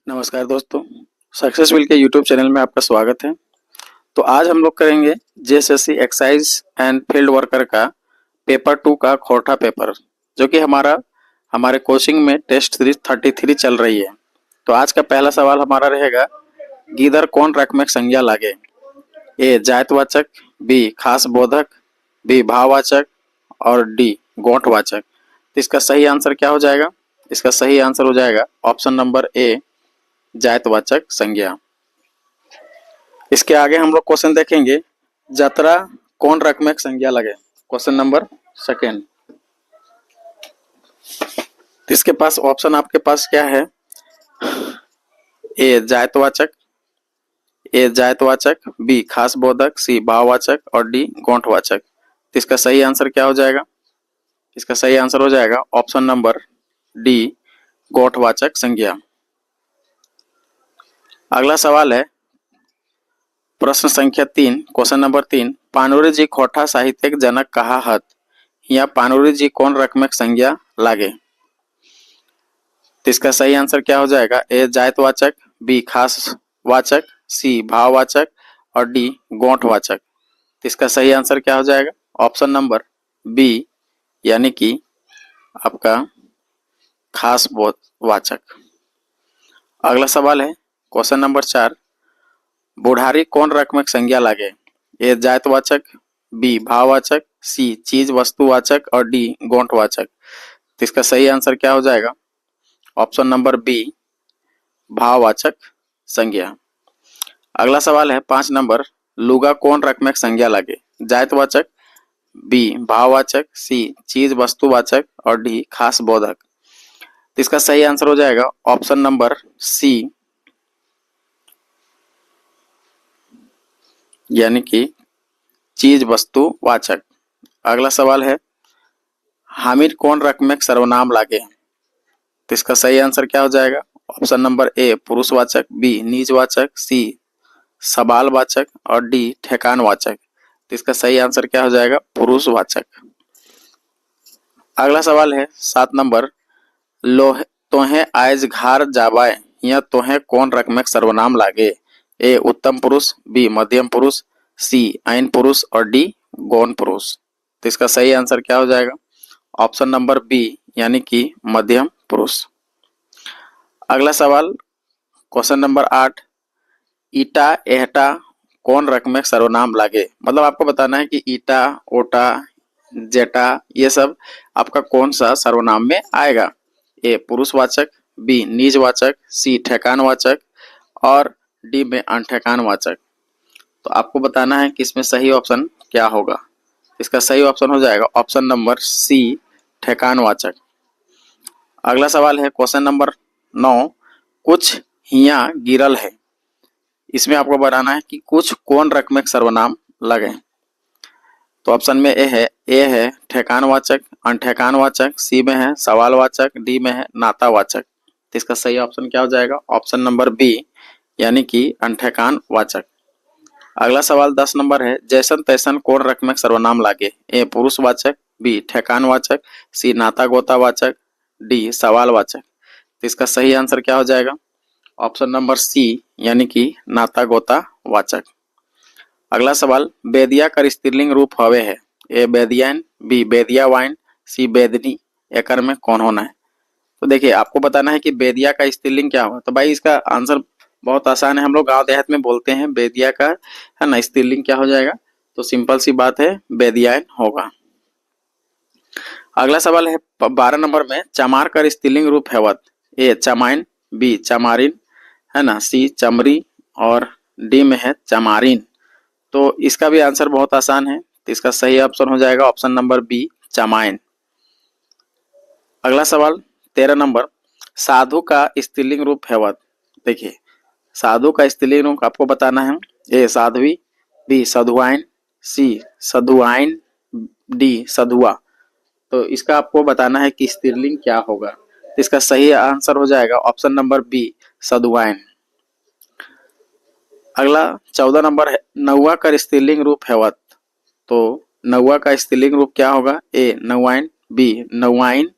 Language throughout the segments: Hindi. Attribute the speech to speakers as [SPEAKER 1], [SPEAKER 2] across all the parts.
[SPEAKER 1] नमस्कार दोस्तों, सक्सेसफुल के यूट्यूब चैनल में आपका स्वागत है। तो आज हम लोग करेंगे JSSC excise and field worker का पेपर 2 का खोटा पेपर, जो कि हमारे कोचिंग में टेस्ट सीरीज 33 चल रही है। तो आज का पहला सवाल हमारा रहेगा, गीदड़ कौन रक में संज्ञा लागे? ए जायतवाचक, बी खास बोधक, बी भाववाचक और डी गोठवाचक। तो इसका सही आंसर क्या हो जाएगा? इसका सही आंसर हो जाएगा ऑप्शन नंबर ए जायतवाचक संज्ञा। इसके आगे हम लोग क्वेश्चन देखेंगे, जतरा कौन रक में संज्ञा लगे? Question number second. इसके पास ऑप्शन आपके पास क्या है? ए जायतवाचक, बी खास बोधक, सी भाववाचक और डी गोठवाचक। तो इसका सही आंसर क्या हो जाएगा? इसका सही आंसर हो जाएगा ऑप्शन नंबर डी गोठवाचक संज्ञा। अगला सवाल है प्रश्न संख्या 3, क्वेश्चन नंबर 3, पानुरी जी खोटा साहित्यिक जनक कहा हत? या पानुरी जी कौन रक में संज्ञा लागे? तो इसका सही आंसर क्या हो जाएगा? ए जायतवाचक, बी खास वाचक, सी भाववाचक और डी गोठवाचक। तो इसका सही आंसर क्या हो जाएगा? ऑप्शन नंबर बी, यानी कि आपका खास वाचक। अगला सवाल है क्वेश्चन नंबर 4, बुढ़ारी कौन रक में संज्ञा लागे? ए जायतवाचक, बी भाववाचक, सी चीज वस्तुवाचक और डी गोठवाचक। तो इसका सही आंसर क्या हो जाएगा? ऑप्शन नंबर बी भाववाचक संज्ञा। अगला सवाल है 5 नंबर, लुगा कौन रक में संज्ञा लागे? जायतवाचक, बी भाववाचक, सी चीज वस्तुवाचक और डी खास बोधक। तो इसका सही आंसर हो जाएगा ऑप्शन नंबर सी, यानी कि चीज वस्तुवाचक। अगला सवाल है, हामिद कौन रक में सर्वनाम लागे? तो इसका सही आंसर क्या हो जाएगा? ऑप्शन नंबर ए पुरुषवाचक, बी निजवाचक, सी सवालवाचक और डी ठेकानवाचक। तो इसका सही आंसर क्या हो जाएगा? पुरुषवाचक। अगला सवाल है 7 नंबर, लोह तोहे आयज घार जाबाय या तोहे कौन रक में सर्वनाम लागे? ए उत्तम पुरुष, बी मध्यम पुरुष, सी ऐन पुरुष और डी गौण पुरुष। तो इसका सही आंसर क्या हो जाएगा? ऑप्शन नंबर बी, यानी कि मध्यम पुरुष। अगला सवाल क्वेश्चन नंबर 8, ईटा एहटा कौन रक में सर्वनाम लागे? मतलब आपको बताना है कि ईटा, ओटा, जेटा ये सब आपका कौन सा सर्वनाम में आएगा? ए पुरुषवाचक, बी निजवाचक, सी ठेकानवाचक और डी में अनठेकानवाचक। तो आपको बताना है कि इसमें सही ऑप्शन क्या होगा। इसका सही ऑप्शन हो जाएगा ऑप्शन नंबर सी ठेकानवाचक। अगला सवाल है क्वेश्चन नंबर 9, कुछ हिया गिरल है। इसमें आपको बताना है कि कुछ कौन रक में सर्वनाम लगे। तो ऑप्शन में ए है ठेकानवाचक, अनठेकानवाचक, सी में है सवालवाचक, डी में है नातावाचक। तो इसका सही ऑप्शन क्या हो जाएगा? ऑप्शन नंबर बी, यानी कि अनठेकानवाचक। अगला सवाल 10 नंबर है, जैसन तैसन कौन रक में सर्वनाम लागे? ए पुरुषवाचक, बी ठेकानवाचक, सी नाता गोतावाचक, डी सवालवाचक। तो इसका सही आंसर क्या हो जाएगा? ऑप्शन नंबर सी, यानी कि नाता गोतावाचक। अगला सवाल, बेदिया का स्त्रीलिंग रूप हवे है? ए बेदियान, बी बेदियावाइन, सी बेदनी। एकर में कौन होना है? तो देखिए आपको बताना है कि बेदिया का स्त्रीलिंग क्या होगा। तो भाई इसका आंसर बहुत आसान है, हम लोग गांव देहात में बोलते हैं बेदिया का, है ना, स्त्रीलिंग क्या हो जाएगा? तो सिंपल सी बात है, बेदियान होगा। अगला सवाल है 12 नंबर में, चमार का स्त्रीलिंग रूप हैवत? ए चमाइन, बी चमारिन, है ना, सी चमरी और डी में है चमारिन। तो इसका भी आंसर बहुत आसान है, तो इसका सही ऑप्शन हो जाएगा ऑप्शन नंबर बी चमाइन। अगला सवाल 13 नंबर, साधु का स्त्रीलिंग रूप हैवत? देखिए साधु का स्त्रीलिंग रूप आपको बताना है। ए साध्वी, बी साधुआइन, सी साधुआइन, डी साधुआ। तो इसका आपको बताना है कि स्त्रीलिंग क्या होगा। तो इसका सही आंसर हो जाएगा ऑप्शन नंबर बी साधुआइन। अगला 14 नंबर है, नौवा का स्त्रीलिंग रूप हैवत? तो नौवा का स्त्रीलिंग रूप क्या होगा? ए नौवाइन, बी नौवाइन,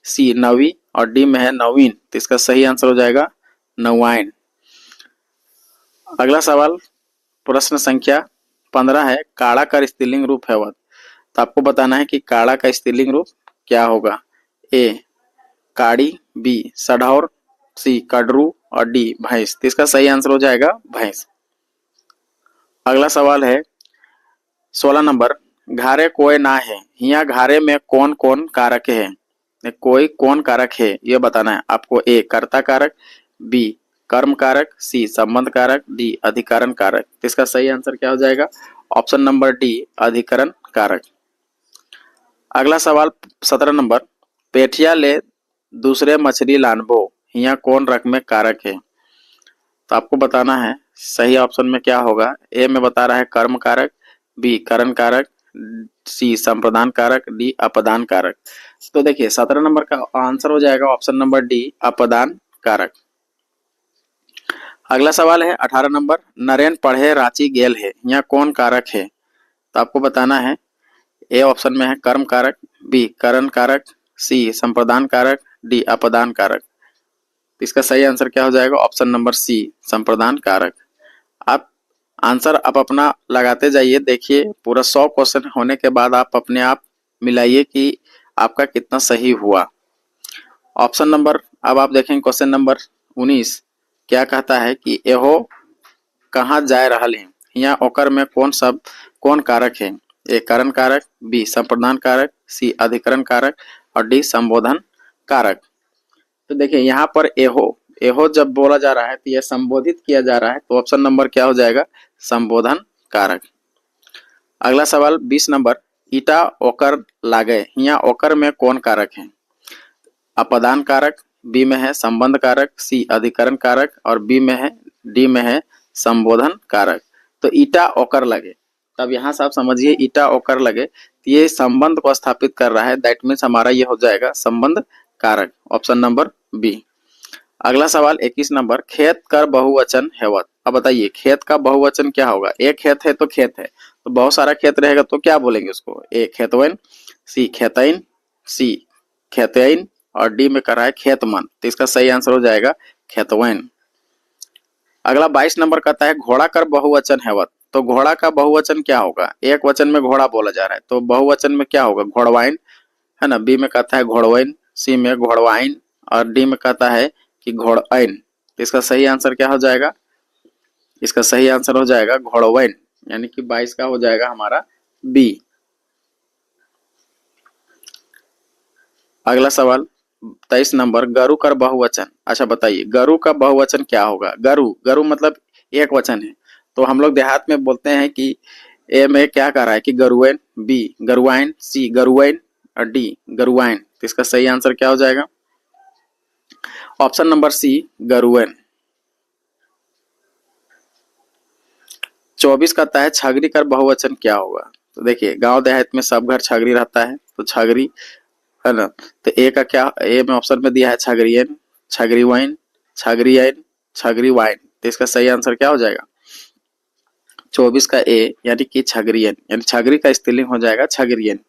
[SPEAKER 1] सी नवी और डी में है नवीन। तो इसका सही आंसर हो जाएगा नौआइन। अगला सवाल प्रश्न संख्या 15 है, काड़ा का स्त्रीलिंग रूप है वह। तो आपको बताना है कि काड़ा का स्त्रीलिंग रूप क्या होगा। ए काड़ी, बी सढ़ौर, सी कड़रू और डी भैंस। तो इसका सही आंसर हो जाएगा भैंस। अगला सवाल है 16 नंबर, घारे कोई ना है, यहाँ घारे में कौन कौन कारक है। कोई कौन कारक है यह बताना है आपको। ए कर्ता कारक, बी कर्म कारक, सी संबंध कारक, डी अधिकरण कारक। तो इसका सही आंसर क्या हो जाएगा, ऑप्शन नंबर डी अधिकरण कारक। अगला सवाल 17 नंबर, पेठिया ले दूसरे मछली लानबो, यहाँ कौन रकम में कारक है। तो आपको बताना है सही ऑप्शन में क्या होगा। ए में बता रहा है कर्म कारक, बी करण कारक, सी संप्रदान कारक, डी अपदान कारक। तो देखिए 17 नंबर का आंसर हो जाएगा ऑप्शन नंबर डी अपदान कारक। अगला सवाल है 18 नंबर, नरेन पढ़े रांची गेल है, यहाँ कौन कारक है। तो आपको बताना है ए ऑप्शन में है कर्म कारक, बी करण कारक, सी संप्रदान कारक, डी अपदान कारक। इसका सही आंसर क्या हो जाएगा, ऑप्शन नंबर सी संप्रदान कारक। आप आंसर आप अपना लगाते जाइए, देखिए पूरा 100 क्वेश्चन होने के बाद आप अपने आप मिलाइए कि आपका कितना सही हुआ। ऑप्शन नंबर अब आप देखेंगे क्वेश्चन नंबर 19 क्या कहता है कि एहो कहाँ जाए रहल है, यहाँ ओकर में कौन कारक है। ए करण कारक, बी संप्रदान कारक, सी अधिकरण कारक और डी संबोधन कारक। तो देखिए यहाँ पर एहो एहो जब बोला जा रहा है तो यह संबोधित किया जा रहा है, तो ऑप्शन नंबर क्या हो जाएगा, संबोधन कारक। अगला सवाल 20 नंबर, ईटा ओकर लागे, यहाँ ओकर में कौन कारक है। अपदान कारक, बी में है संबंध कारक, सी अधिकरण कारक और डी में है संबोधन कारक। तो ईटा ओकर लगे, तब यहाँ से आप समझिए ईटा ओकर लगे तो ये संबंध को स्थापित कर रहा है, दैट मीन्स हमारा ये हो जाएगा संबंध कारक, ऑप्शन नंबर बी। अगला सवाल 21 नंबर, खेत कर बहुवचन हेवत। अब बताइए खेत का बहुवचन क्या होगा। एक खेत है तो खेत है, तो बहुत सारा खेत रहेगा तो क्या बोलेंगे उसको। ए खेतवन, सी खेतइन, सी खेतइन और डी में कर रहा है खेतमन। तो इसका सही आंसर हो जाएगा खेतवन। अगला 22 नंबर कहता है घोड़ा कर बहुवचन हेवत। तो घोड़ा का बहुवचन क्या होगा, एक वचन में घोड़ा बोला जा रहा है तो बहुवचन में क्या होगा, घोड़वाइन है ना। बी में कहता है घोड़वाइन, सी में घोड़वाइन और डी में कहता है कि घोड़ैन। इसका सही आंसर क्या हो जाएगा, इसका सही आंसर हो जाएगा घोड़वैन, यानी कि 22 का हो जाएगा हमारा बी। अगला सवाल 23 नंबर, गरु कर बहुवचन। अच्छा बताइए गरु का बहुवचन क्या होगा। गरु गरु मतलब एक वचन है, तो हम लोग देहात में बोलते हैं कि ए में क्या कर रहा है कि गरुएन, बी गरुआइन, सी गरुआइन और डी गरुआइन। तो इसका सही आंसर क्या हो जाएगा, ऑप्शन नंबर सी गरुएन। 24 कहता है छगरी कर बहुवचन क्या होगा। तो देखिए गांव देहात में सब घर छगरी रहता है, तो छगरी है ना। तो ए का क्या, ए में ऑप्शन में दिया है छगरियन, छगरी वाइन, छगरियन, छगरी वाइन। तो इसका सही आंसर क्या हो जाएगा, 24 का ए यानी कि छगरियन, यानी छगरी का स्त्रीलिंग हो जाएगा छगरियन।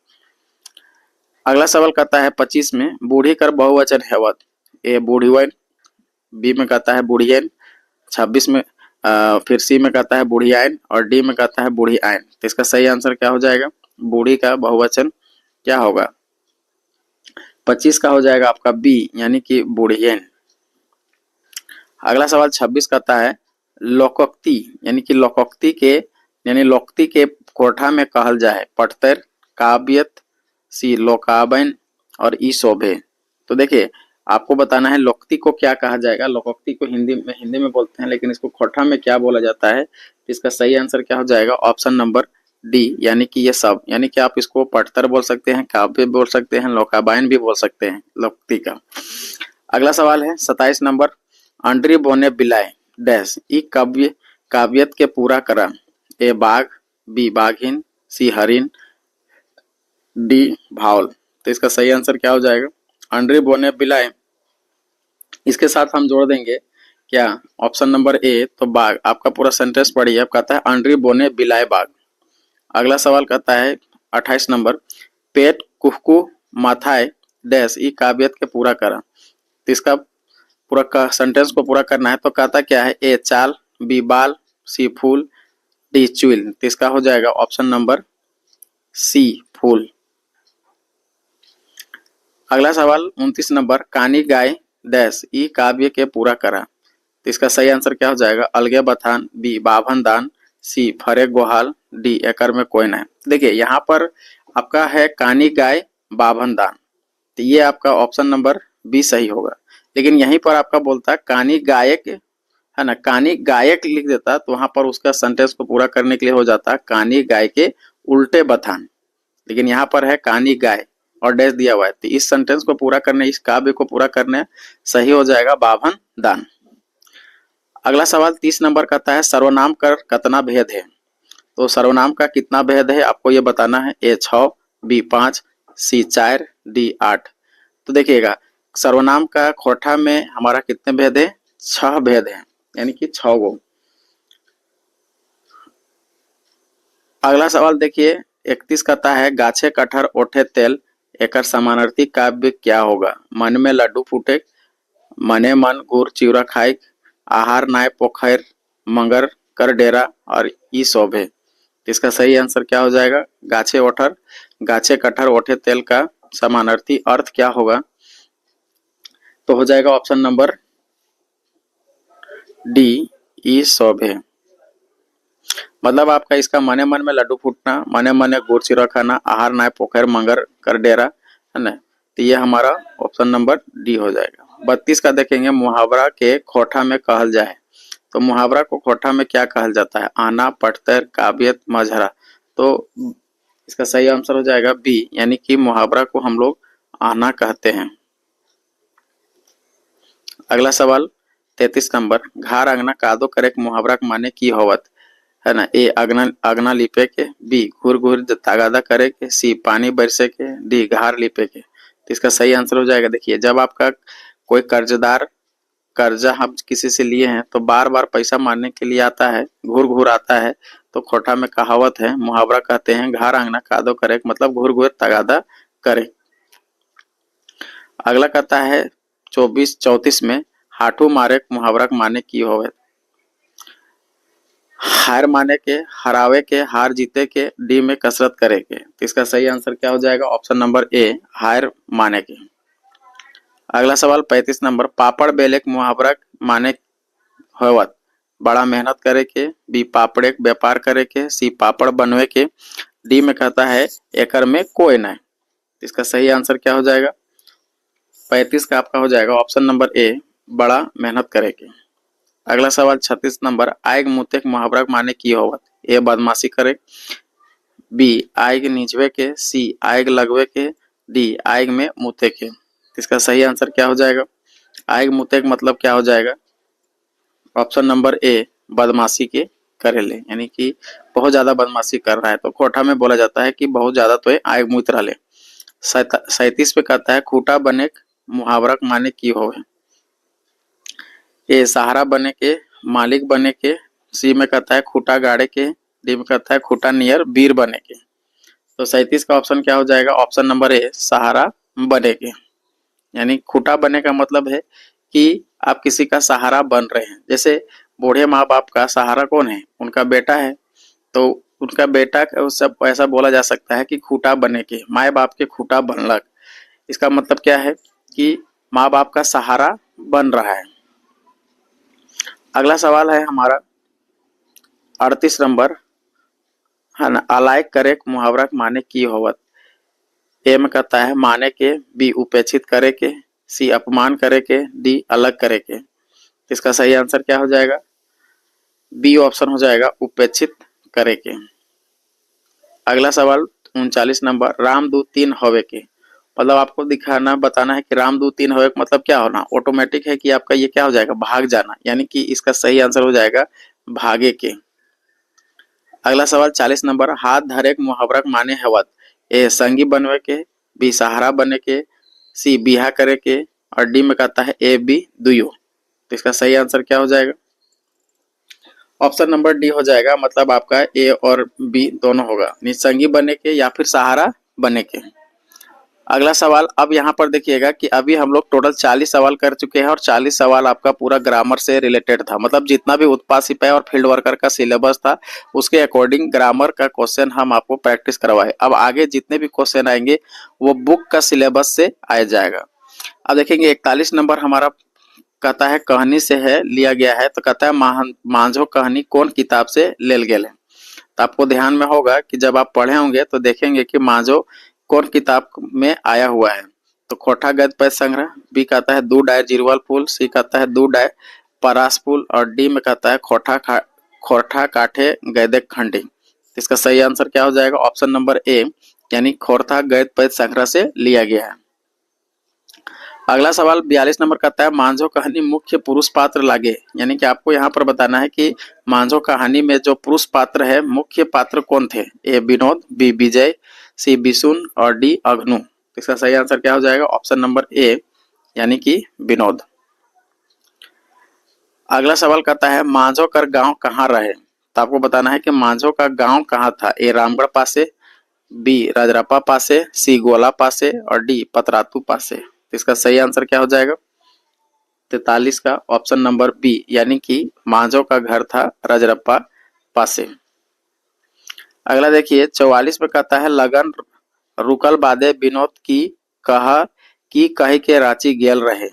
[SPEAKER 1] अगला सवाल कहता है 25 में बूढ़ी कर बहुवचन हेवत। ए बूढ़ी वाइन, बी में कहता है बूढ़ियन, 26 में फिर सी में कहता है बूढ़ी आयन और डी में कहता है बूढ़ी आयन। तो इसका सही आंसर क्या हो जाएगा, बूढ़ी का बहुवचन क्या होगा, 25 का हो जाएगा आपका बी यानी कि बूढ़ियन। अगला सवाल 26 कहता है लोकोक्ति, यानी कि लोकोक्ति के यानी लोक्ति के कोठा में कहल जाए पटतर, काव्यत, सी लोकाबैन और ई शोभे। तो देखिए आपको बताना है लोक्ति को क्या कहा जाएगा। लोकोक्ति को हिंदी में बोलते हैं, लेकिन इसको खोटा में क्या बोला जाता है। इसका सही आंसर क्या हो जाएगा, ऑप्शन नंबर डी यानी कि ये सब, यानी कि आप इसको पटतर बोल सकते हैं, काव्य बोल सकते हैं, लोकाबायन भी बोल सकते हैं लोक्ति का। अगला सवाल है 27 नंबर, अंडरी बोने बिलाए डैश ई काव्यत के पूरा करा। ए बाघ, बी बाघिन, सी हरिन, डी भावल। तो इसका सही आंसर क्या हो जाएगा, अंडरी बोने बिलाए, इसके साथ हम जोड़ देंगे क्या, ऑप्शन नंबर ए तो बाघ। आपका पूरा सेंटेंस पढ़िए, अब कहता है अंडरी बोने बिलाए बाघ। अगला सवाल कहता है 28 नंबर, पेट कुहकू माथाए डैश ई काव्यत के पूरा करा। तो इसका पूरा सेंटेंस को पूरा करना है तो कहता क्या है, ए चाल, बी बाल, सी फूल, डी चुइल। तो इसका हो जाएगा ऑप्शन नंबर सी फूल। अगला सवाल 29 नंबर, कानी गाय डैश ई काव्य के पूरा करा। तो इसका सही आंसर क्या हो जाएगा, अलगे बथान, बी बाभन दान, सी फरे गोहाल, डी एकर में कोई नहीं। देखिए यहाँ पर आपका है कानी गाय बाभन दान, तो ये आपका ऑप्शन नंबर बी सही होगा। लेकिन यहीं पर आपका बोलता है कानी गायक, है ना, कानी गायक लिख देता तो वहां पर उसका सेंटेंस को पूरा करने के लिए हो जाता कानी गाय के उल्टे बथान। लेकिन यहाँ पर है कानी गाय और डैश दिया हुआ है, तो इस सेंटेंस को पूरा करने, इस काव्य को पूरा करने सही हो जाएगा बाभन दान। अगला सवाल 30 नंबर कहता है सर्वनाम कर कितना भेद है। तो सर्वनाम का कितना भेद है आपको ये बताना है, ए 6, बी 5, सी 4, डी 8। तो देखिएगा सर्वनाम का खोटा में हमारा कितने भेद है, 6 भेद है, यानी कि 6 गो। अगला सवाल देखिए 31 कहता है गाछे कटहर ओठे तेल एकर समानार्थी काव्य क्या होगा। मन में लड्डू फूटे, मने मन गुड़ चिवड़ा खाए, आहार नाय पोखर मगर कर डेरा और ई शोभे। इसका सही आंसर क्या हो जाएगा, गाछे कटहर ओठे तेल का समानार्थी अर्थ क्या होगा, तो हो जाएगा ऑप्शन नंबर डी ई शोभे। मतलब आपका इसका मने मन में लड्डू फूटना, मने मने गुड़ चिरा खाना, आहार नाय पोखर मगर कर डेरा, है ना, तो ये हमारा ऑप्शन नंबर डी हो जाएगा। 32 का देखेंगे मुहावरा के खोटा में कहल जाए। तो मुहावरा को खोटा में क्या कहल जाता है, आना, पटतर, काबियत, मजहरा। तो इसका सही आंसर हो जाएगा बी, यानी कि मुहावरा को हम लोग आना कहते हैं। अगला सवाल 33 नंबर, घर अंगना कादो करे मुहावरा के माने की होवत, है ना, ए अगना लिपे के, बी घूर घूर तगादा करे के, सी पानी बरसे के, डी घार लिपे के। तो इसका सही आंसर हो जाएगा, देखिए जब आपका कोई कर्जदार कर्जा हम किसी से लिए हैं तो बार बार पैसा मारने के लिए आता है, घूर घूर आता है, तो खोटा में कहावत है, मुहावरा कहते हैं घर आंगना कादो करे, मतलब घूर घूर तगादा करे। अगला कहता है 34 में हाथू मारे मुहावरा माने की होवे। हार माने के, हरावे के, हार जीते के, डी में कसरत करे के। तो इसका सही आंसर क्या हो जाएगा, ऑप्शन नंबर ए हार माने के। अगला सवाल 35 नंबर, पापड़ बेले के मुहावरा माने होवत, बड़ा मेहनत करे के, बी पापड़े व्यापार करे के, सी पापड़ बनवे के, डी में कहता है एकर में कोई नहीं। इसका सही आंसर क्या हो जाएगा, 35 का आपका हो जाएगा ऑप्शन नंबर ए बड़ा मेहनत करे के। अगला सवाल 36 नंबर, आयग मुते के मुहावरा माने की होवत, ए बदमाशी करे, बी आयग नीचवे के, सी आयग लगवे के, डी आयग में मुते के। इसका सही आंसर क्या हो जाएगा, आयग मुते का मतलब क्या हो जाएगा, ऑप्शन नंबर ए बदमाशी के करेले, यानी कि बहुत ज्यादा बदमाशी कर रहा है, तो खोटा में बोला जाता है कि बहुत ज्यादा तो आयग मुत रहे। 37 पे कहता है खूटा बने मुहावरा माने की होवे, ए सहारा बने के, मालिक बने के, सी में कहता है खूटा गाड़े के, डी में कहता है खूटा नियर वीर बने के। तो 37 का ऑप्शन क्या हो जाएगा, ऑप्शन नंबर ए सहारा बने के, यानी खूटा बने का मतलब है कि आप किसी का सहारा बन रहे हैं। जैसे बूढ़े माँ बाप का सहारा कौन है, उनका बेटा है, तो उनका बेटा सब ऐसा बोला जा सकता है कि खूटा बने के, माए बाप के खूटा बनलक। इसका मतलब क्या है कि माँ बाप का सहारा बन रहा है। अगला सवाल है हमारा 38 नंबर, है ना, अलायक करे मुहावरा माने की होवत। ए में कहता है माने के, बी उपेक्षित करे के, सी अपमान करे के, डी अलग करे के। इसका सही आंसर क्या हो जाएगा, बी ऑप्शन हो जाएगा उपेक्षित करे के। अगला सवाल 39 नंबर, रामदूत 3 होवे के, मतलब आपको दिखाना बताना है कि रामदूत 3 होवे मतलब क्या होना, ऑटोमेटिक है कि आपका ये क्या हो जाएगा, भाग जाना, यानी कि इसका सही आंसर हो जाएगा भागे के। अगला सवाल 40 नंबर, हाथ धरे मुहावरा माने हवत, ए संगी बनवे के, बी सहारा बने के, सी बिहा करे के, और डी में कहता है ए बी दुयो। तो इसका सही आंसर क्या हो जाएगा, ऑप्शन नंबर डी हो जाएगा, मतलब आपका ए और बी दोनों होगा, संगी बने के या फिर सहारा बने के। अगला सवाल, अब यहाँ पर देखिएगा कि अभी हम लोग टोटल 40 सवाल कर चुके हैं और 40 सवाल आपका पूरा ग्रामर से रिलेटेड था। मतलब जितना भी उत्पाद सिपाही और फील्ड वर्कर का सिलेबस था उसके अकॉर्डिंग ग्रामर का क्वेश्चन हम आपको प्रैक्टिस करवाए। अब आगे जितने भी क्वेश्चन आएंगे वो बुक का सिलेबस से आ जाएगा। अब देखेंगे 41 नंबर हमारा कहता है कहानी से है लिया गया है, तो कहता है मांझो कहानी कौन किताब से लेल गेल है। तो आपको ध्यान में होगा कि जब आप पढ़े होंगे तो देखेंगे कि मांझो कौन किताब में आया हुआ है। तो खोटा गद पद संग्रह, बी कहता है दू डायर जिरवल फूल, सी कहता है दू डायर परास फूल और डी में कहता है खोरठा काठे गैदे खंडी। इसका सही आंसर क्या हो जाएगा? ऑप्शन नंबर ए यानी खोरठा गद पद संग्रह से लिया गया है। अगला सवाल 42 नंबर कहता है मांझो कहानी मुख्य पुरुष पात्र लागे, यानी कि आपको यहाँ पर बताना है कि मांझो कहानी में जो पुरुष पात्र है मुख्य पात्र कौन थे। ए विनोद, बी विजय, सी बिशुन और डी अग्नु। इसका सही आंसर क्या हो जाएगा? ऑप्शन नंबर ए यानी कि विनोद। अगला सवाल कहता है मांझो कर गांव कहाँ रहे, तो आपको बताना है कि मांझो का गांव कहाँ था। ए रामगढ़ पासे, बी राजरापा पासे, सी गोला पासे और डी पतरातू पासे। इसका सही आंसर क्या हो जाएगा? 43 का ऑप्शन नंबर बी यानी कि मांझो का घर था रजरप्पा पासे। अगला देखिए 44 में कहता है लगन रुकल बादे विनोद की कही के रांची गेल रहे।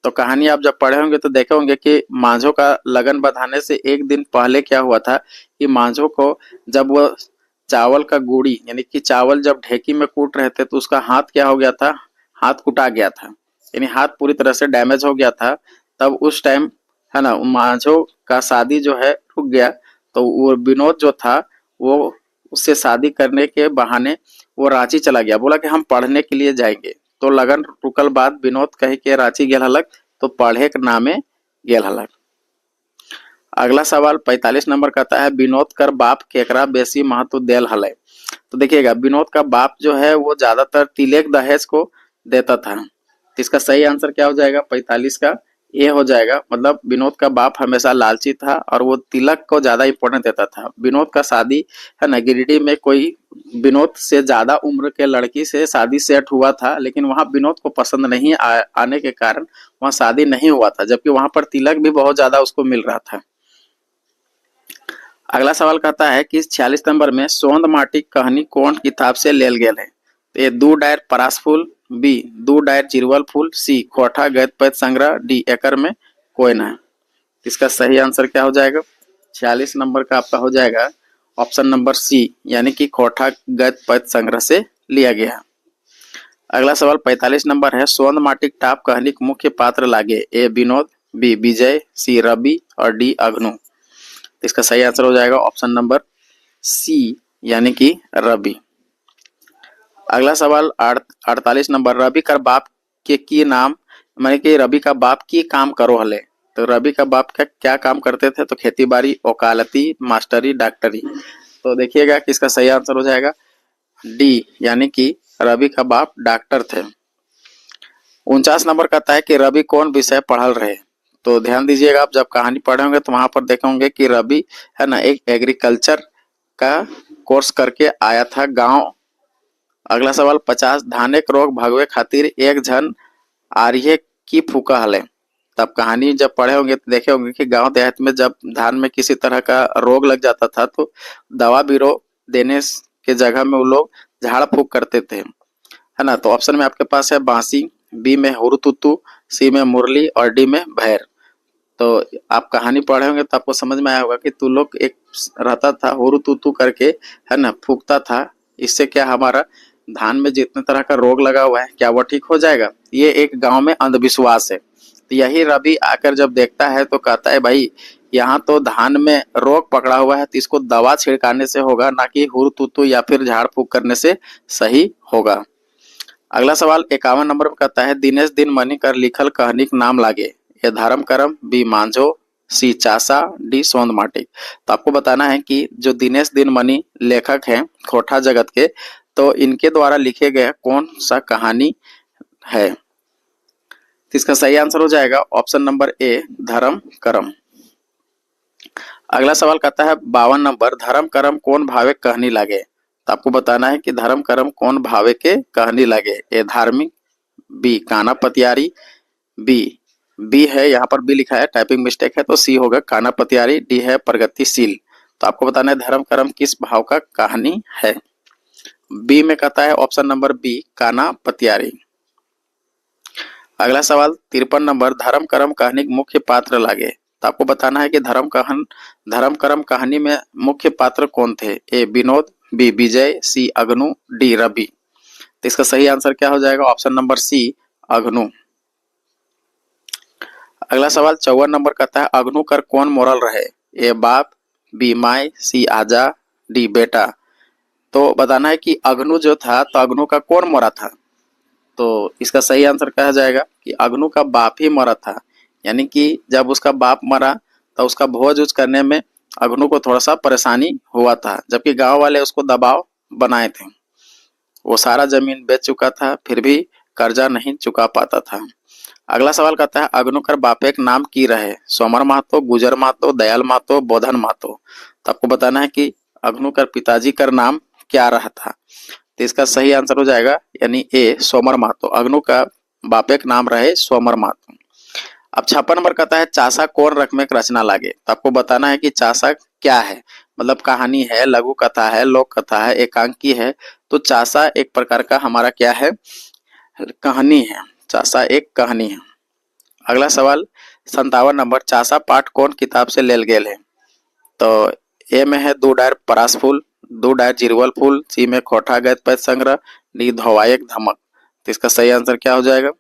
[SPEAKER 1] तो कहानी आप जब पढ़े होंगे तो देखे होंगे कि मांझो का लगन बधाने से एक दिन पहले क्या हुआ था कि मांझो को जब वो चावल का गुड़ी यानी कि चावल जब ढेकी में कूट रहे थे तो उसका हाथ क्या हो गया था? हाथ कुटा गया था, यानी हाथ पूरी तरह से डैमेज हो गया था। तब उस टाइम है ना मांझो का शादी जो है रुक गया, तो वो विनोद जो था वो उससे शादी करने के बहाने वो रांची चला गया, बोला कि हम पढ़ने के लिए जाएंगे। तो लगन रुकल बाद विनोद कही के रांची गेल हलक, तो पढ़े के नामे गेल हलक। अगला सवाल 45 नंबर कहता है विनोद कर बाप केकरा बेसी महत्व देल हले। तो देखिएगा विनोद का बाप जो है वो ज्यादातर तिलक दहेज को देता था। इसका सही आंसर क्या हो जाएगा? 45 का ए हो जाएगा। मतलब विनोद का बाप हमेशा लालची था और वो तिलक को ज्यादा इंपॉर्टेंस देता था। विनोद का शादी है ना गिरिडीह में कोई विनोद से ज्यादा उम्र के लड़की से शादी सेट हुआ था, लेकिन वहां विनोद को पसंद नहीं आने के कारण वहां शादी नहीं हुआ था, जबकि वहां पर तिलक भी बहुत ज्यादा उसको मिल रहा था। अगला सवाल कहता है कि 46 नंबर में सोंद माटी कहानी कौन किताब से लेल गेल है। ए दू डायर परास फूल, बी दू डायर चिरवल फूल, सी खोटा गद पद संग्रह, डी एकर में कोई ना। इसका सही आंसर क्या हो जाएगा? 46 नंबर का आपका हो जाएगा ऑप्शन नंबर सी यानी कि खोटा गद पद संग्रह से लिया गया। अगला सवाल 45 नंबर है सोंद माटी टाप कहानी के मुख्य पात्र लागे। ए विनोद, बी विजय, सी रवि और डी अग्नु। इसका सही आंसर हो जाएगा ऑप्शन नंबर सी यानी कि रवि। अगला सवाल 48 नंबर रवि का बाप के की नाम, माने कि रवि का बाप की काम करो हले। तो रवि का बाप का क्या काम करते थे? तो खेती बाड़ी, वकालती, मास्टरी, डॉक्टरी। तो देखिएगा कि इसका सही आंसर हो जाएगा डी यानी कि रवि का बाप डॉक्टर थे। 49 नंबर कहता है कि रवि कौन विषय पढ़ल रहे। तो ध्यान दीजिएगा आप जब कहानी पढ़े होंगे तो वहां पर देखेंगे कि रवि है ना एक एग्रीकल्चर का कोर्स करके आया था गांव। अगला सवाल 50 धानेक रोग भगवे खातिर एक जन आर्य की फूका हले। तब कहानी जब पढ़े होंगे तो देखे होंगे कि गांव देहात में जब धान में किसी तरह का रोग लग जाता था तो दवा बीरो देने के जगह में वो लोग झाड़ फूक करते थे, है ना। तो ऑप्शन में आपके पास है बांसी, बी में हुरुतुतु, सी में मुरली और डी में भैर। तो आप कहानी पढ़े होंगे तो आपको समझ में आया होगा कि तू लोग एक रहता था हुरुतुतु करके, है ना, फूकता था। इससे क्या हमारा धान में जितने तरह का रोग लगा हुआ है क्या वो ठीक हो जाएगा। ये एक गांव में अंधविश्वास है। तो यही रवि आकर जब देखता है तो कहता है भाई यहाँ तो धान में रोग पकड़ा हुआ है तो इसको दवा छिड़काने से होगा, ना कि हुरुतुतु या फिर झाड़ फूक करने से सही होगा। अगला सवाल 51 नंबर पर कहता है दिनेश दिन मनी कर लिखल कहानी के नाम लागे। ए धर्म करम, बी मांझो, सी चासा, डी सोंद माटी। तो आपको बताना है कि जो दिनेश दिन मनी लेखक हैं खोटा जगत के, तो इनके द्वारा लिखे गए कौन सा कहानी है। तो इसका सही आंसर हो जाएगा ऑप्शन नंबर ए धर्म करम। अगला सवाल कहता है 52 नंबर धर्म करम कौन भावे कहानी लागे। तो आपको बताना है कि धर्म कर्म कौन भावे के कहनी लगे। ए धार्मिक, बी काना पतियारी, बी बी है यहाँ पर बी लिखा है, टाइपिंग मिस्टेक है, तो सी होगा काना पतियारी, डी है प्रगतिशील। तो आपको बताना है धर्म कर्म किस भाव का कहानी है। बी में कहता है ऑप्शन नंबर बी काना पतियारी। अगला सवाल 53 नंबर, धर्म कर्म कहानी के मुख्य पात्र लागे। तो आपको बताना है कि धर्म कर्म कहानी में मुख्य पात्र कौन थे। ए विनोद, बी विजय, सी अग्नु, डी रवि। तो इसका सही आंसर क्या हो जाएगा, ऑप्शन नंबर सी अग्नु। अगला सवाल 54 नंबर कहता है अग्नु कर कौन मोरल रहे। ए बाप, बी माई, सी आजा, डी बेटा। तो बताना है कि अग्नु जो था तो अग्नु का कौन मरा था। तो इसका सही आंसर क्या हो जाएगा कि अग्नु का बाप ही मरा था। यानी कि जब उसका बाप मरा तो उसका भोज उज करने में अग्नु को थोड़ा सा परेशानी हुआ था, जबकि गांव वाले उसको दबाव बनाए थे। वो सारा जमीन बेच चुका था, फिर भी कर्जा नहीं चुका पाता था। अगला सवाल कहता है अग्नु कर बापे एक नाम की रहे। सोमर महतो, गुजर महतो, दयाल महतो, बोधन महतो। तो आपको बताना है कि अग्नु कर पिताजी का नाम क्या रहा था। तो इसका सही आंसर हो जाएगा यानी ए सोमर महतो। अग्नु का बापे का नाम रहे सोमर महतो। अब 56 नंबर कहता है चासा कौन रकमे रचना लागे। तो आपको बताना है कि चासा क्या है, मतलब कहानी है, लघु कथा है, लोक कथा है, एकांकी है। तो चासा एक प्रकार का हमारा क्या है, कहानी है। चासा एक कहानी है। अगला सवाल 57 नंबर, चासा पाठ कौन किताब से लेल गेल है। तो ए में है दो डायर परास फूल, दो डायर जिरवल फूल, सी में खोटा गैत पैत संग्रह, डी धोवायक धमक। तो इसका सही आंसर क्या हो जाएगा,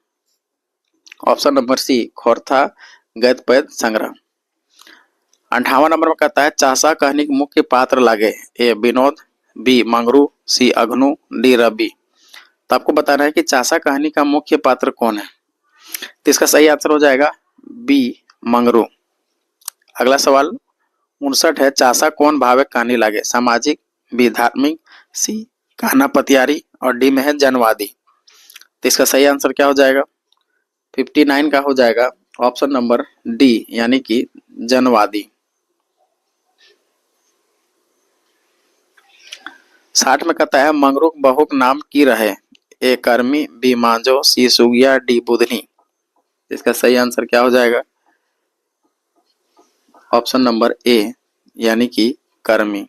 [SPEAKER 1] ऑप्शन नंबर सी खोरथा गैत पैत संग्रह। 58 नंबर में कहता है चासा कहानी के मुख्य पात्र लागे। ए विनोद, बी मंगरू, सी अग्नु, डी रवि। तो आपको बताना है कि चासा कहानी का मुख्य पात्र कौन है। तो इसका सही आंसर हो जाएगा बी मंगरू। अगला सवाल 59 है चासा कौन भावे कहानी लागे। सामाजिक, बी धार्मिक, सी काना पतियारी और डी में है जनवादी। तो इसका सही आंसर क्या हो जाएगा, 59 का हो जाएगा ऑप्शन नंबर डी यानी कि जनवादी। 60 में कहता है मंगरूक बहुक नाम की रहे। ए कर्मी, बी मांझो, सी सुगिया, डी बुधनी। इसका सही आंसर क्या हो जाएगा, ऑप्शन नंबर ए यानी कि कर्मी।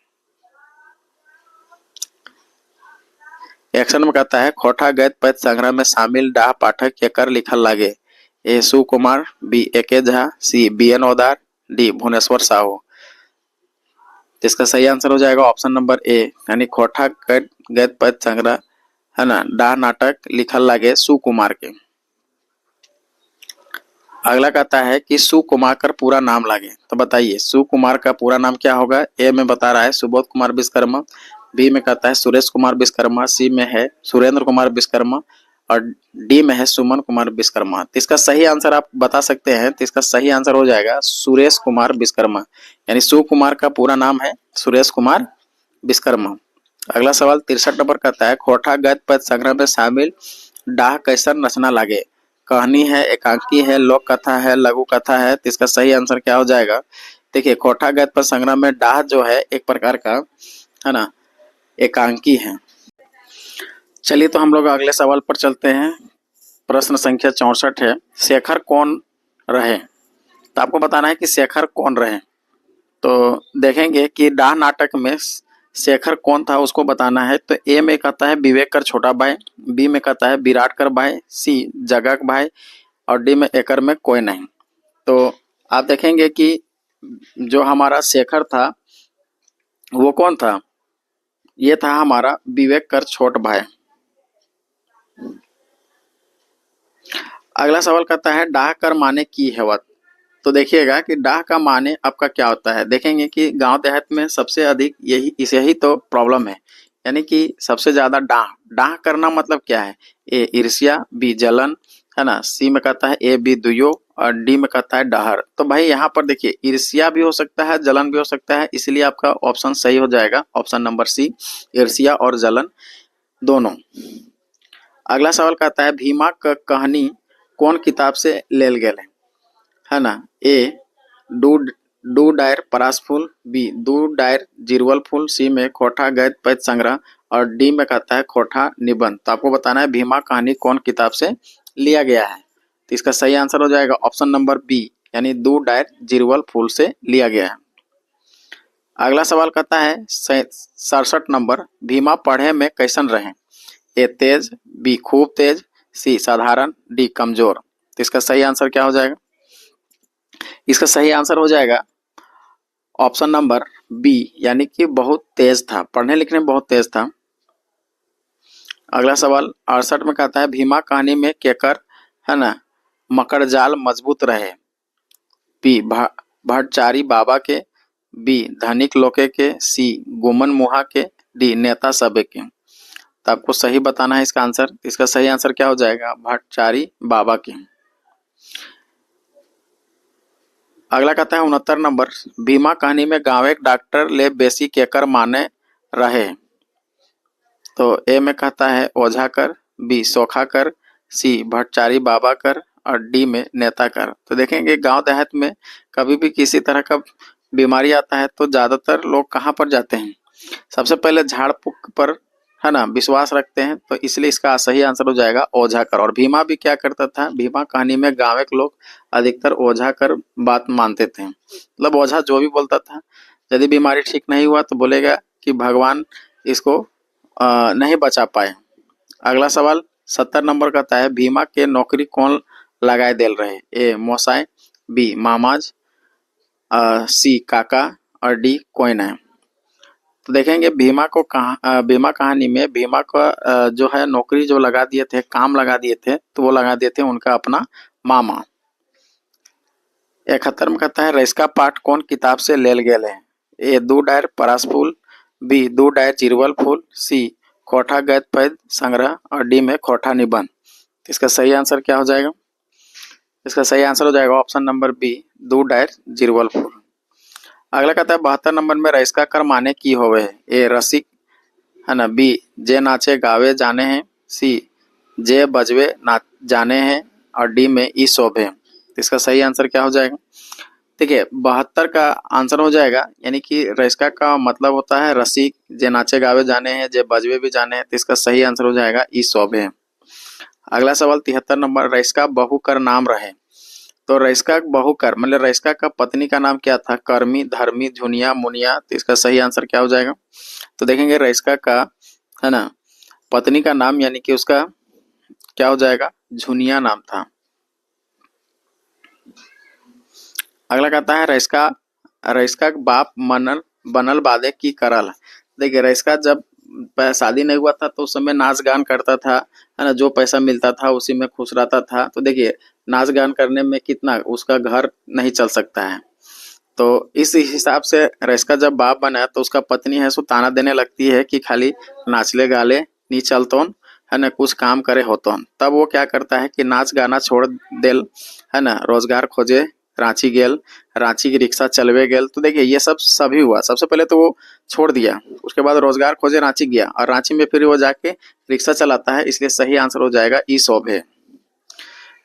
[SPEAKER 1] एक्शन में कहता है खोटा गैत पैत संग्रह में शामिल डाह पाठक के कर लिखल लागे। A Sukumar, B A K Jha, C B N Odar, D Bhubaneswar Sahu. इसका सही आंसर हो जाएगा ऑप्शन नंबर ए यानी खोटा गैत पैत संग्रह है ना, डाह नाटक लिखल लागे सुकुमार के। अगला कहता है कि सुकुमार का पूरा नाम लागे। तो बताइए सुकुमार का पूरा नाम क्या होगा। ए में बता रहा है सुबोध कुमार विश्वकर्मा, बी में कहता है सुरेश कुमार विश्वकर्मा, सी में है सुरेंद्र कुमार विश्वकर्मा और डी में है सुमन कुमार विश्वकर्मा। तो इसका सही आंसर आप बता सकते हैं। तो इसका सही आंसर हो जाएगा सुरेश कुमार विश्वकर्मा, यानी सुकुमार का पूरा नाम है सुरेश कुमार विश्वकर्मा। अगला सवाल 63 नंबर कहता है खोटा गद्य पद संग्रह में शामिल डाह कैसन रचना लागे। कहानी है, एकांकी है, लोक कथा है, लघु कथा है। तो इसका सही आंसर क्या हो जाएगा, देखिए खोटा गद्य पद संग्रह में डाह जो है एक प्रकार का है ना एकांकी है। चलिए तो हम लोग अगले सवाल पर चलते हैं। प्रश्न संख्या 64 है शेखर कौन रहे। तो आपको बताना है कि शेखर कौन रहे। तो देखेंगे कि डाह नाटक में शेखर कौन था उसको बताना है। तो ए में कहता है विवेक कर छोटा भाई, बी में कहता है विराट कर भाई, सी जगह भाई और डी में एकर में कोई नहीं। तो आप देखेंगे कि जो हमारा शेखर था वो कौन था, ये था हमारा विवेक कर छोट भाई। अगला सवाल कहता है डाह कर माने की हेवत। तो देखिएगा कि डाह का माने आपका क्या होता है। देखेंगे कि गांव देहात में सबसे अधिक यही तो प्रॉब्लम है, यानी कि सबसे ज्यादा डाह करना मतलब क्या है। ए ईर्ष्या, बी जलन है ना, सी में कहता है ए बी दुयोग और डी में कहता है डहर। तो भाई यहाँ पर देखिए ईर्ष्या भी हो सकता है, जलन भी हो सकता है, इसलिए आपका ऑप्शन सही हो जाएगा ऑप्शन नंबर सी ईर्ष्या और जलन दोनों। अगला सवाल कहता है भीमा का कहानी कौन किताब से लेल गेल है ना। ए डू डायर परास फूल, बी दू डायर जिरवल फूल, सी में खोटा गैत पैत संग्रह और डी में कहता है खोटा निबंध। तो आपको बताना है भीमा कहानी कौन किताब से लिया गया है। तो इसका सही आंसर हो जाएगा ऑप्शन नंबर बी, यानी दू डायर जिरवल फूल से लिया गया है। अगला सवाल कहता है 67 नंबर, भीमा पढ़े में कैसन रहे? ए तेज, बी खूब तेज, सी साधारण, डी कमजोर। तो इसका सही आंसर क्या हो जाएगा? इसका सही आंसर हो जाएगा ऑप्शन नंबर बी, यानी कि बहुत तेज था, पढ़ने लिखने में बहुत तेज था। अगला सवाल 68 में कहता है भीमा कहानी में केकर है ना मकर जाल मजबूत रहे? बी भट्टाचारी बाबा के, बी धनिक लोके के, सी गुमन मुहा के, डी नेता सबे के। तो आपको सही बताना है इसका आंसर। इसका सही आंसर क्या हो जाएगा? भट्टाचारी बाबा के। अगला कहता है 69 नंबर, भीमा कहानी में गाँव एक डॉक्टर ले बेसी केकर माने रहे? तो ए में कहता है ओझा कर, बी सोखा कर, सी भट्टाचारी बाबा कर और डी में नेता कर। तो देखेंगे गांव देहात में कभी भी किसी तरह का बीमारी आता है तो ज्यादातर लोग कहाँ पर जाते हैं? सबसे पहले झाड़ फूक पर है ना विश्वास रखते हैं, तो इसलिए इसका सही आंसर हो जाएगा ओझा कर। और भीमा भी क्या करता था? भीमा कहानी में गाँव के लोग अधिकतर ओझा कर बात मानते थे, मतलब ओझा जो भी बोलता था, यदि बीमारी ठीक नहीं हुआ तो बोलेगा कि भगवान इसको नहीं बचा पाए। अगला सवाल 70 नंबर कहता है भीमा के नौकरी कौन लगाए देल रहे? ए मोसाय, बी मामाज, सी काका और डी कोइन है। तो देखेंगे भीमा कहानी में भीमा का जो है नौकरी जो लगा दिए थे, काम लगा दिए थे, तो वो लगा दिए थे उनका अपना मामा। 71 में कहता है रईसका पाठ कौन किताब से लेल गेल है? ए दू डायर परास फूल, बी दू डायर चिरवल फूल, सी खोटा गैद पैद संग्रह और डी में खोटा निबंध। इसका सही आंसर क्या हो जाएगा? इसका सही आंसर हो जाएगा ऑप्शन नंबर बी, दू डायर जिरवल फूल। अगला कहता है 72 नंबर में रईसका कर माने की होवे है? ए रसिक है ना, बी जे नाचे गावे जाने हैं, सी जे बजवे ना जाने हैं और डी में ई शोभे। इसका सही आंसर क्या हो जाएगा? देखिए 72 का आंसर हो जाएगा, यानी कि रईसका का मतलब होता है रसिक, जे नाचे गावे जाने हैं, जे बजवे भी जाने हैं। तो इसका सही आंसर हो जाएगा ई शोभे। अगला सवाल 73 नंबर, रईसका बहू कर नाम रहे? तो रईसका बहू कर मतलब रईसका का पत्नी का नाम क्या था? कर्मी, धर्मी, झुनिया, मुनिया। तो इसका सही आंसर क्या हो जाएगा? तो देखेंगे रईसका का है ना पत्नी का नाम यानी कि उसका क्या हो जाएगा? झुनिया नाम था। अगला कहता है रईसका बाप मनल बनल बादे की करल? देखिए रईसका जब शादी नहीं हुआ था तो उस समय नाच गान करता था, है ना, जो पैसा मिलता था उसी में खुश रहता था। तो देखिए नाच गान करने में कितना उसका घर नहीं चल सकता है। तो इस हिसाब से रईसका जब बाप बना तो उसका पत्नी है सो ताना देने लगती है कि खाली नाचले गाले नहीं चलतोन, है ना, कुछ काम करे होतोन। तब वो क्या करता है कि नाच गाना छोड़ देल, है ना, रोजगार खोजे रांची गेल, रांची की रिक्शा चलवे गेल। तो देखिए ये सब सभी हुआ। सबसे पहले तो वो छोड़ दिया, उसके बाद रोजगार खोजे रांची गया और रांची में फिर वो जाके रिक्शा चलाता है। इसलिए सही आंसर हो जाएगा ई शोभे।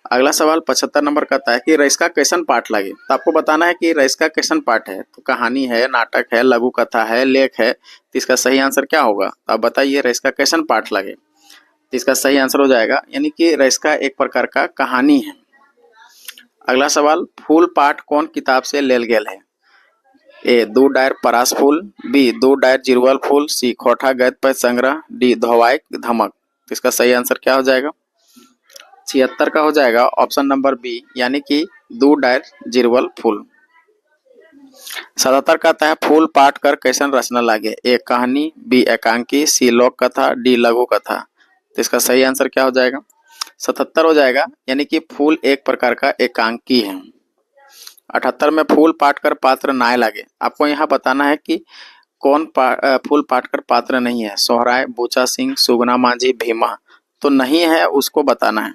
[SPEAKER 1] अगला सवाल 75 नंबर कहता है कि रईसका कैसन पाठ लगे? तो आपको बताना है कि रईसका कैसन पाठ है। तो कहानी है, नाटक है, लघु कथा है, लेख है। तो इसका सही आंसर क्या होगा? तो आप बताइए रईसका कैसन पाठ लगे? तो इसका सही आंसर हो जाएगा यानी कि रईसका एक प्रकार का कहानी है। अगला सवाल फूल पाठ कौन किताब से लेल गेल है? ए दू डायर परास फूल, बी दू डायर जिरवल फूल, सी खोटा गैद पैद संग्रह, डी धोवाई धमक। तो इसका सही आंसर क्या हो जाएगा? 76 का हो जाएगा ऑप्शन नंबर बी, यानी कि दू डायर जिरवल फूल। 77 कहता है फूल पाठ कर कैसन रचना लागे? ए कहानी, बी एकांकी, सी लोक कथा, डी लघु कथा। तो इसका सही आंसर क्या हो जाएगा? 77 हो जाएगा, यानी कि फूल एक प्रकार का एकांकी है। 78 में फूल पाठ कर पात्र नाय लागे? आपको यहाँ बताना है कि कौन फूल पाठ कर पात्र नहीं है। सोहराय, बूचा सिंह, सुगना माझी, भीमा। तो नहीं है उसको बताना है।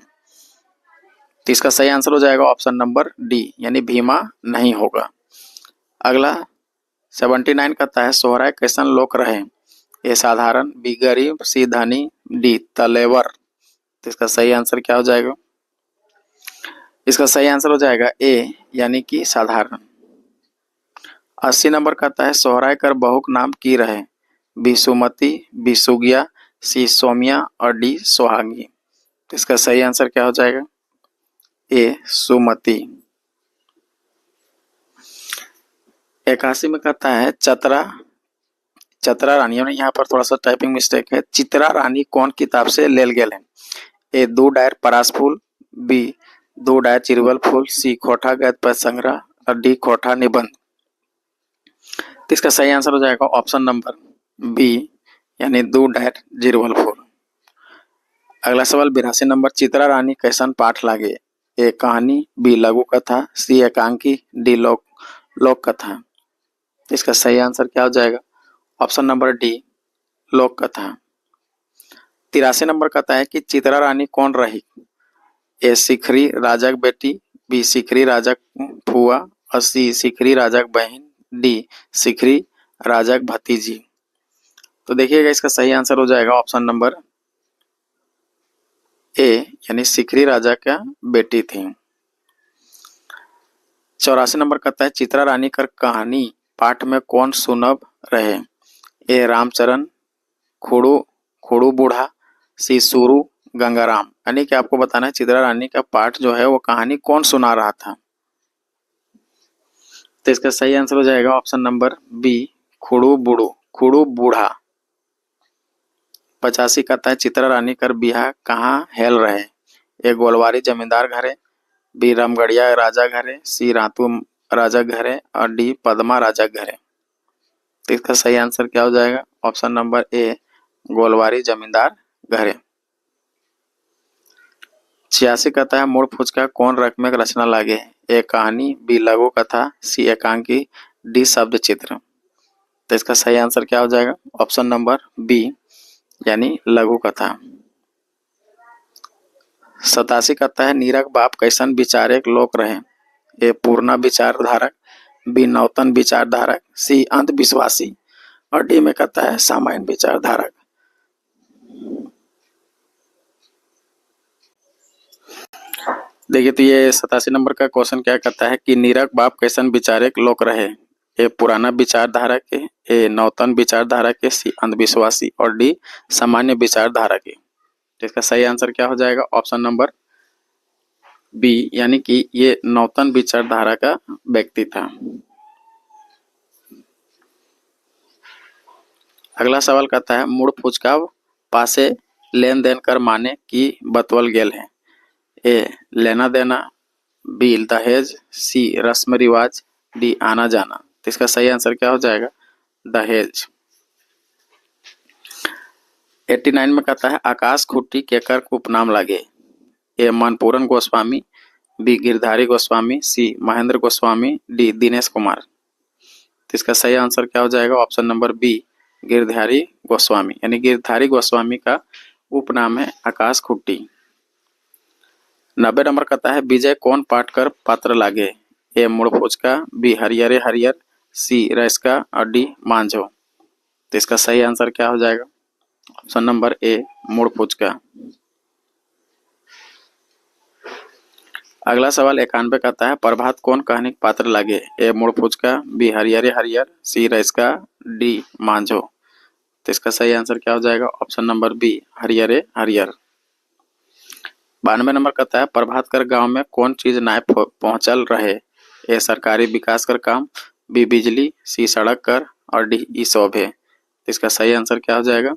[SPEAKER 1] तो इसका सही आंसर हो जाएगा ऑप्शन नंबर डी, यानी भीमा नहीं होगा। अगला 79 कहता है सोहराय कैसन लोक रहे? ए साधारण, बी गरीब, सी धनी, डी तलेवर। तो इसका सही आंसर क्या हो जाएगा? इसका सही आंसर हो जाएगा ए, यानी कि साधारण। 80 नंबर कहता है सोहराय कर बहुक नाम की रहे? बी सुमति, बी सुगिया, सी सोमिया और डी सुहागी। तो इसका सही आंसर क्या हो जाएगा? ए सुमति। 81 में कहता है चतरा रानी, यहाँ पर थोड़ा सा टाइपिंग मिस्टेक है। चित्रा रानी कौन किताब से लेल गेल है? ए दो डायर परास फूल, बी दो डायर चिरवल फूल, सी खोटा गद्य पद्य संग्रह और डी खोटा निबंध। तो इसका सही आंसर हो जाएगा ऑप्शन नंबर बी, यानी दो डायर जिरवल फूल। अगला सवाल 82 नंबर, चित्रा रानी कैसन पाठ लागे? ए कहानी, बी लघु कथा, सी एकांकी, डी लोक कथा। इसका सही आंसर क्या हो जाएगा? ऑप्शन नंबर डी, लोक कथा। 83 नंबर कहता है कि चित्रा रानी कौन रही? ए सिखरी राजा की बेटी, बी सिखरी राजा फुआ और सी सिखरी राजा की बहन, डी सिखरी राजा की भतीजी। तो देखिएगा इसका सही आंसर हो जाएगा ऑप्शन नंबर ए, यानी सिखरी राजा का बेटी थी। 84 नंबर कहता है चित्रा रानी कर कहानी पाठ में कौन सुनब रहे? ए रामचरण, खुड़ू बूढ़ा, सी सुरु, गंगाराम। यानी कि आपको बताना है चित्रा रानी का पाठ जो है वो कहानी कौन सुना रहा था। तो इसका सही आंसर हो जाएगा ऑप्शन नंबर बी, खुड़ू बूढ़ा। 85 कहता है चित्रा रानी कर बिहा कहाँ हेल रहे? ए गोलवारी जमींदार घरे, बी रामगढ़िया राजा घरे, सी रातू राजा घरे और डी पद्मा राजा घरे। तो इसका सही आंसर क्या हो जाएगा? ऑप्शन नंबर ए, गोलवारी जमींदार घरे। 86 कहता है मूળ फुचका कौन रकम में रचना लागे? ए कहानी, बी लघु कथा, सी एकांकी, डी शब्द चित्र। तो इसका सही आंसर क्या हो जाएगा? ऑप्शन नंबर बी, यानी लघु कथा। 87 कहता है नीरक बाप कैसन विचारक लोक रहे? ए पूर्णा विचारधारक, बी नौतन विचारधारक, सी अंधविश्वासी और डी में कहता है सामान्य विचारधारक। देखिए तो ये 87 नंबर का क्वेश्चन क्या कहता है कि नीरक बाप कैसन विचारक लोक रहे? ए पुराना विचारधारा के, ए नौतन विचारधारा के, सी अंधविश्वासी और डी सामान्य विचारधारा के। इसका सही आंसर क्या हो जाएगा? ऑप्शन नंबर बी, यानी कि ये नौतन विचारधारा का व्यक्ति था। अगला सवाल कहता है मूળ फुचका पासे लेन देन कर माने की बतवल गेल है? ए लेना देना, बी दहेज, सी रस्म रिवाज, डी आना जाना। तो इसका सही आंसर क्या हो जाएगा? दहेज। 89 में कहता है आकाश खुट्टी केकर उपनाम लागे? A Manpuran Goswami, B Girdhari Goswami, C Mahendra Goswami, D Dinesh Kumar. तो इसका सही आंसर क्या हो जाएगा? Option number B, Girdhari Goswami, यानी गिरधारी गोस्वामी का उपनाम है आकाश खुट्टी। 90 नंबर कहता है विजय कौन पाठ कर पात्र लागे? ए मूળ फुचका, बी हरियरे हरियर, सी रैसका और डी मांझो। तो इसका सही आंसर क्या हो जाएगा? Option number A, मूળ phuchka. अगला सवाल 91 कहता है प्रभात कौन कहानी पात्र लागे? ए मूળ फुचका, बी हरियरे हरियर, सी रैसका, डी मांझो। तो इसका सही आंसर क्या हो जाएगा? ऑप्शन नंबर बी, हरियरे हरियर। 92 नंबर कहता है प्रभात कर गांव में कौन चीज नाय पहुंचल रहे? ए सरकारी विकास कर काम, बी बिजली, सी सड़क कर और डी ई शोभे। इसका सही आंसर क्या हो जाएगा?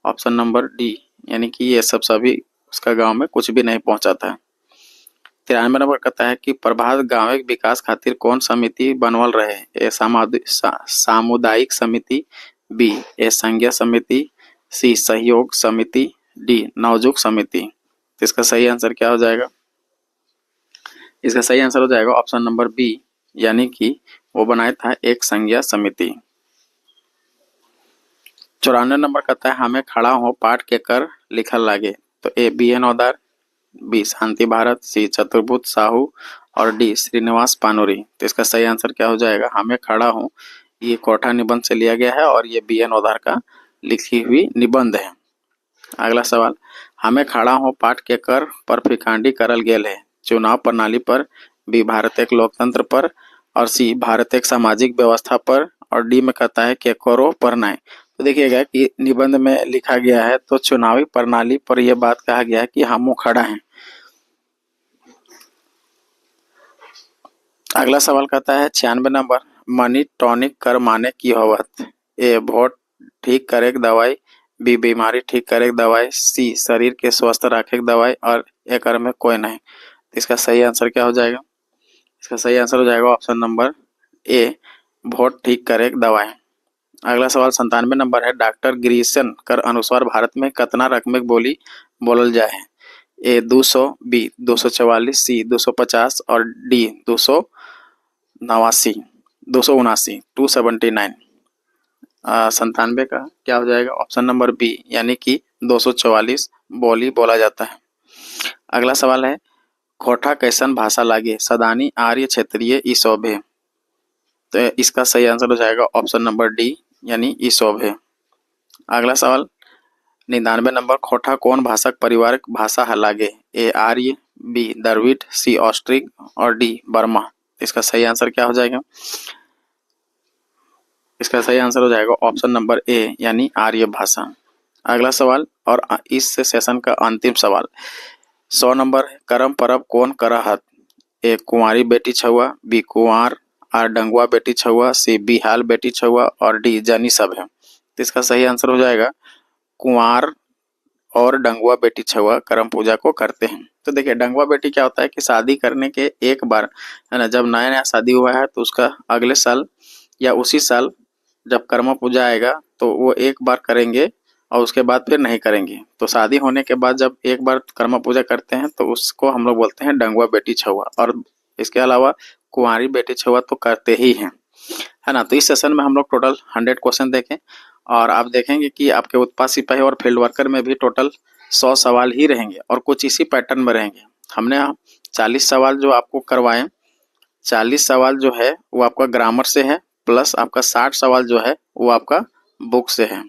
[SPEAKER 1] ऑप्शन नंबर डी, यानी कि ये सब सभी उसका गांव में कुछ भी नहीं पहुंचा था। 93 नंबर कहता है कि प्रभात गांव के विकास खातिर कौन समिति बनवल रहे? ए सामुदायिक समिति, बी ए संघीय समिति, सी सहयोग समिति, डी नवजुग समिति। तो इसका सही आंसर क्या हो जाएगा? इसका सही आंसर हो जाएगा ऑप्शन नंबर बी, यानी कि वो बनाया था एक संघीय समिति। 94 नंबर कहता है हमें खड़ा हो पाठ के कर लिखल लागे? तो A B N Odar, B शांति भारत, सी चतुर्भुज साहू और डी श्रीनिवास पानोरी। तो इसका सही आंसर क्या हो जाएगा? हमें खड़ा हूँ ये कोठा निबंध से लिया गया है और ये बी एन ओदार का लिखी हुई निबंध है। अगला सवाल हमें खड़ा हो पाठ के कर पर फिकांडी करल गेल है? चुनाव प्रणाली पर, बी भारत एक लोकतंत्र पर और सी भारत एक सामाजिक व्यवस्था पर और डी में कहता है के करो पर नहीं। तो देखिएगा कि निबंध में लिखा गया है तो चुनावी प्रणाली पर यह बात कहा गया है कि हम वो खड़ा हैं। अगला सवाल कहता है 96 नंबर, मनी टॉनिक कर माने की होवत। ए वोट ठीक करे के दवाई, बी बीमारी ठीक करे के दवाई, सी शरीर के स्वस्थ रखे के दवाई और एक में कोई नहीं। तो इसका सही आंसर क्या हो जाएगा? इसका सही आंसर हो जाएगा ऑप्शन नंबर ए, वोट ठीक करे के दवाई। अगला सवाल 97 नंबर है, डॉक्टर गिरीशन कर अनुसार भारत में कितना रकमें बोली बोलल जाए है। ए 200, बी 244, सी 250 और डी 279 279। 97 का क्या हो जाएगा? ऑप्शन नंबर बी यानी कि 244 बोली बोला जाता है। अगला सवाल है, खोटा कैसन भाषा लागे, सदानी, आर्य, क्षेत्रीय, ईसोभे। तो इसका सही आंसर हो जाएगा ऑप्शन नंबर डी यानी ईसोभे। अगला सवाल 99 नंबर, खोटा कौन भाषा परिवार भाषा है लागे। ए आर्य, बी द्रविड़, सी ऑस्ट्रिक और डी बर्मा। इसका सही आंसर क्या हो जाएगा? इसका सही आंसर हो जाएगा ऑप्शन नंबर ए यानी आर्य भाषा। अगला सवाल और इस सेशन का अंतिम सवाल 100 नंबर, करम परब कौन करहत। ए कुंवारी बेटी छुआ, बी कुंवार, आर डंगुआ बेटी छुआ, सी बिहाल बेटी छुआ और डी जनी सब है। तो इसका सही आंसर हो जाएगा कुंवार और डंगुआ बेटी छुआ करम पूजा को करते हैं। तो देखिए डंगुआ बेटी क्या होता है कि शादी करने के एक बार है ना, जब नया नया शादी हुआ है तो उसका अगले साल या उसी साल जब कर्मा पूजा आएगा तो वो एक बार करेंगे और उसके बाद फिर नहीं करेंगे। तो शादी होने के बाद जब एक बार कर्मा पूजा करते हैं तो उसको हम लोग बोलते हैं डंगुआ बेटी छुआ। और इसके अलावा कुंवारी बेटी छुआ तो करते ही हैं, है ना। तो इस सेशन में हम लोग टोटल 100 क्वेश्चन देखें और आप देखेंगे कि आपके उत्पाद सिपाही और फील्ड वर्कर में भी टोटल 100 सवाल ही रहेंगे और कुछ इसी पैटर्न में रहेंगे। हमने 40 सवाल जो आपको करवाएं, 40 सवाल जो है वो आपका ग्रामर से है, प्लस आपका 60 सवाल जो है वो आपका बुक से है,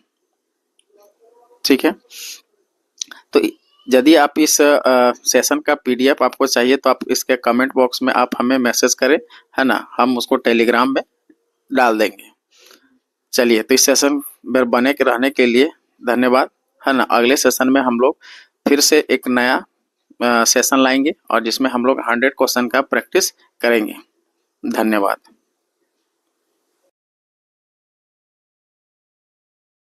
[SPEAKER 1] ठीक है। तो यदि आप इस सेशन का PDF आपको चाहिए तो आप इसके कमेंट बॉक्स में आप हमें मैसेज करें, है ना, हम उसको टेलीग्राम में डाल देंगे। चलिए, तो इस सेशन में बने के रहने के लिए धन्यवाद, है ना। अगले सेशन में हम लोग फिर से एक नया सेशन लाएंगे और जिसमें हम लोग 100 क्वेश्चन का प्रैक्टिस करेंगे। धन्यवाद।